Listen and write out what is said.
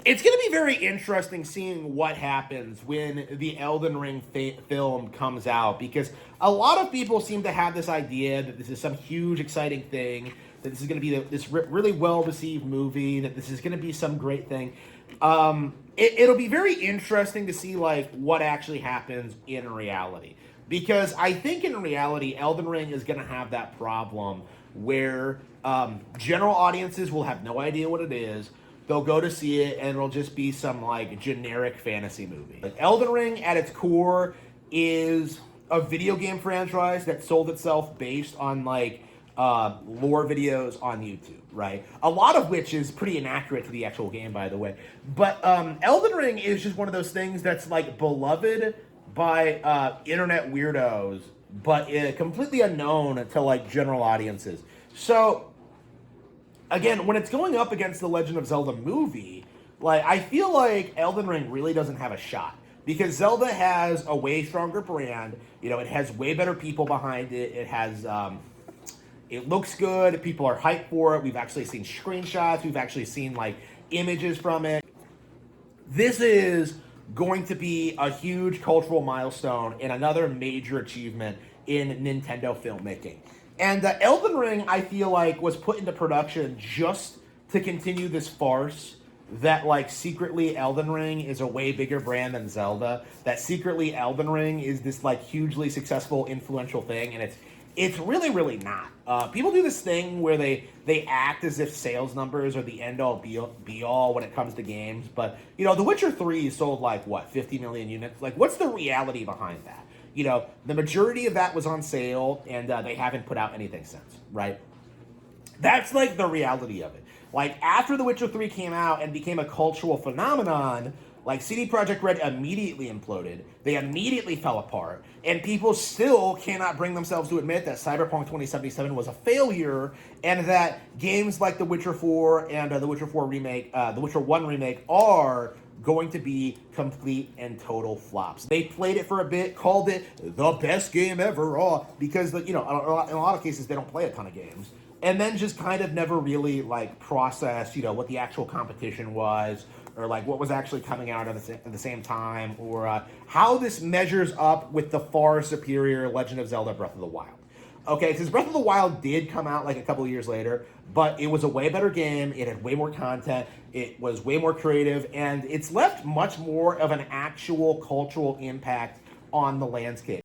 It's going to be very interesting seeing what happens when the Elden Ring film comes out, because a lot of people seem to have this idea that this is some huge, exciting thing, that this is going to be this really well-received movie, that this is going to be some great thing. It'll be very interesting to see like what actually happens in reality, because I think in reality, Elden Ring is going to have that problem where general audiences will have no idea what it is. They'll go to see it, and it'll just be some like generic fantasy movie. Like, Elden Ring, at its core, is a video game franchise that sold itself based on like lore videos on YouTube, right? A lot of which is pretty inaccurate to the actual game, by the way. But Elden Ring is just one of those things that's like beloved by internet weirdos, but completely unknown to like general audiences. So again, when it's going up against the Legend of Zelda movie, like I feel like Elden Ring really doesn't have a shot, because Zelda has a way stronger brand. You know, it has way better people behind it. It has, it looks good. People are hyped for it. We've actually seen screenshots. We've actually seen like images from it. This is going to be a huge cultural milestone and another major achievement in Nintendo filmmaking. And Elden Ring, I feel like, was put into production just to continue this farce that, like, secretly Elden Ring is a way bigger brand than Zelda. That secretly Elden Ring is this, like, hugely successful, influential thing, and it's really, really not. People do this thing where they act as if sales numbers are the end-all, be-all when it comes to games. But, you know, The Witcher 3 sold, like, what, 50 million units? Like, what's the reality behind that? You know, the majority of that was on sale, and they haven't put out anything since, right? That's, like, the reality of it. Like, after The Witcher 3 came out and became a cultural phenomenon, like, CD Projekt Red immediately imploded. They immediately fell apart. And people still cannot bring themselves to admit that Cyberpunk 2077 was a failure, and that games like The Witcher 4 and The Witcher 4 remake, The Witcher 1 remake are going to be complete and total flops. They played it for a bit, called it the best game ever, because, you know, in a lot of cases, they don't play a ton of games. And then just kind of never really, like, processed, you know, what the actual competition was, or, like, what was actually coming out at the same time, or how this measures up with the far superior Legend of Zelda Breath of the Wild. Okay, because Breath of the Wild did come out, like, a couple of years later, but it was a way better game, it had way more content, it was way more creative, and it's left much more of an actual cultural impact on the landscape.